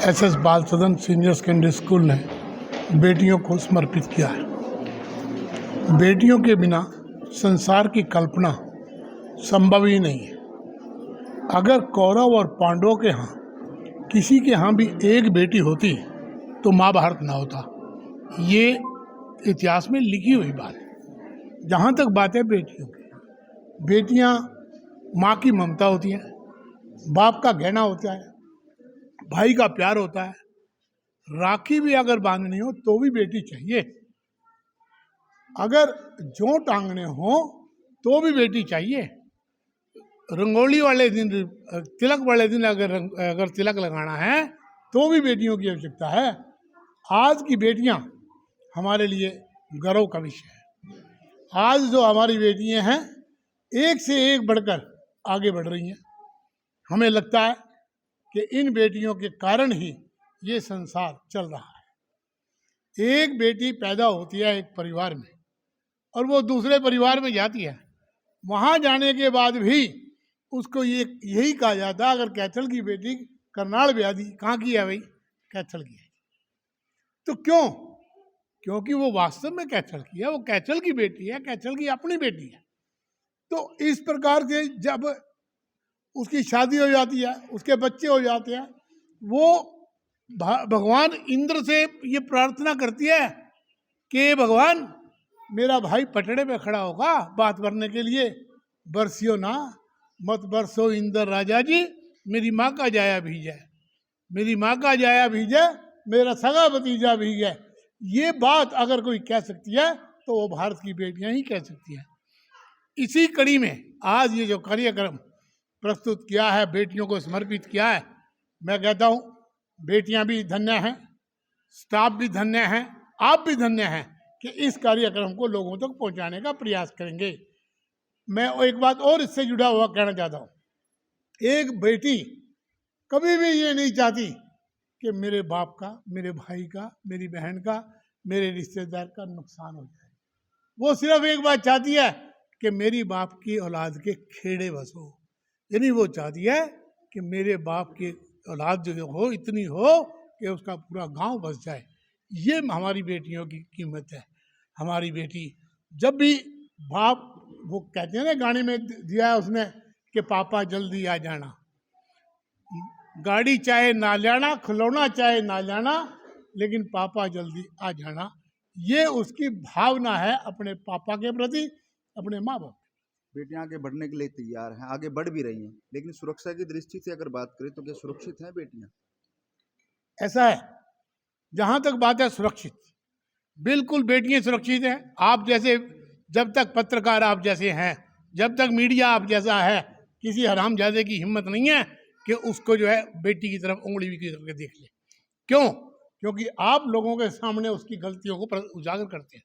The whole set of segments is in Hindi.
एसएस बाल सदन सीनियर सेकेंडरी स्कूल ने बेटियों को समर्पित किया है। बेटियों के बिना संसार की कल्पना संभव ही नहीं है। अगर कौरव और पांडवों के यहाँ किसी के यहाँ भी एक बेटी होती तो महाभारत ना होता। ये इतिहास में लिखी हुई बात है। जहाँ तक बात है बेटियों की, बेटियाँ माँ की ममता होती हैं, बाप का गहना होता है, भाई का प्यार होता है। राखी भी अगर बांधनी हो तो भी बेटी चाहिए, अगर जौ टांगने हो तो भी बेटी चाहिए, रंगोली वाले दिन, तिलक वाले दिन अगर तिलक लगाना है तो भी बेटियों की आवश्यकता है। आज की बेटियां हमारे लिए गर्व का विषय है। आज जो हमारी बेटियां हैं एक से एक बढ़कर आगे बढ़ रही हैं। हमें लगता है कि इन बेटियों के कारण ही ये संसार चल रहा है। एक बेटी पैदा होती है एक परिवार में और वो दूसरे परिवार में जाती है। वहाँ जाने के बाद भी उसको यही कहा जाता है, अगर कैथल की बेटी करनाल ब्याह दी, कहाँ की है भाई? कैथल की है। तो क्यों? क्योंकि वो वास्तव में कैथल की है, वो कैथल की बेटी है, कैथल की अपनी बेटी है। तो इस प्रकार से जब उसकी शादी हो जाती है, उसके बच्चे हो जाते हैं, वो भगवान इंद्र से ये प्रार्थना करती है कि भगवान मेरा भाई पटड़े पे खड़ा होगा बात करने के लिए, बरसियो ना मत बरसो इंद्र राजा जी, मेरी माँ का जाया भीजे, मेरी माँ का जाया भीजे, मेरा सगा भतीजा भीगे। ये बात अगर कोई कह सकती है तो वो भारत की बेटियां ही कह सकती हैं। इसी कड़ी में आज ये जो कार्यक्रम प्रस्तुत किया है, बेटियों को समर्पित किया है, मैं कहता हूँ बेटियां भी धन्य हैं, स्टाफ भी धन्य हैं, आप भी धन्य हैं कि इस कार्यक्रम को लोगों तक पहुंचाने का प्रयास करेंगे। मैं एक बात और इससे जुड़ा हुआ कहना चाहता हूँ, एक बेटी कभी भी ये नहीं चाहती कि मेरे बाप का, मेरे भाई का, मेरी बहन का, मेरे रिश्तेदार का नुकसान हो जाए। वो सिर्फ एक बात चाहती है कि मेरी बाप की औलाद के खेड़े बस हो, यानी वो चाहती है कि मेरे बाप की औलाद जो हो इतनी हो कि उसका पूरा गांव बस जाए। ये हमारी बेटियों की कीमत है। हमारी बेटी जब भी बाप, वो कहते हैं ना गाने में दिया है उसने कि पापा जल्दी आ जाना, गाड़ी चाहे ना लाना, खिलौना चाहे ना लाना, लेकिन पापा जल्दी आ जाना। ये उसकी भावना है अपने पापा के प्रति, अपने माँ बाप। बेटियां आगे बढ़ने के लिए तैयार हैं, आगे बढ़ भी रही हैं, लेकिन सुरक्षा की दृष्टि से अगर बात करें तो क्या सुरक्षित हैं बेटियां? ऐसा है, जहां तक बात है सुरक्षित, बिल्कुल बेटियां सुरक्षित हैं। आप जैसे, जब तक पत्रकार आप जैसे हैं, जब तक मीडिया आप जैसा है, किसी हरामजादे की हिम्मत नहीं है कि उसको जो है बेटी की तरफ उंगली भी करके देख ले। क्यों? क्योंकि आप लोगों के सामने उसकी गलतियों को उजागर करते हैं।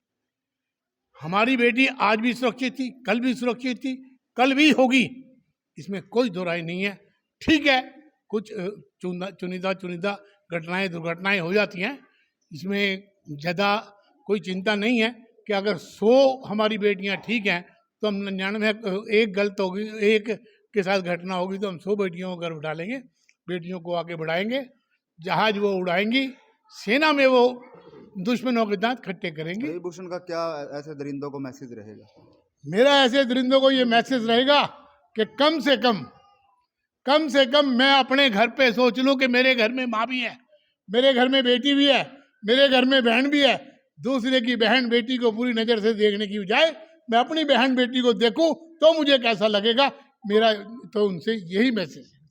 हमारी बेटी आज भी सुरक्षित थी, कल भी सुरक्षित थी, कल भी होगी, इसमें कोई दो राय नहीं है। ठीक है, कुछ चुनिंदा घटनाएं, दुर्घटनाएं हो जाती हैं, इसमें ज़्यादा कोई चिंता नहीं है कि अगर 100 हमारी बेटियां ठीक हैं तो हम 99 एक गलत होगी, एक के साथ घटना होगी तो हम 100 बेटियों को घर उठा लेंगे, बेटियों को आगे बढ़ाएंगे, जहाज वो उड़ाएंगी, सेना में वो दुश्मनों के दांत खट्टे करेंगे। भूषण का क्या ऐसे दरिंदों को मैसेज रहेगा? मेरा ऐसे दरिंदों को ये मैसेज रहेगा कि कम से कम मैं अपने घर पे सोच लूं कि मेरे घर में माँ भी है, मेरे घर में बेटी भी है, मेरे घर में बहन भी है। दूसरे की बहन बेटी को पूरी नज़र से देखने की बजाय मैं अपनी बहन बेटी को देखूं तो मुझे कैसा लगेगा। मेरा तो उनसे यही मैसेज है।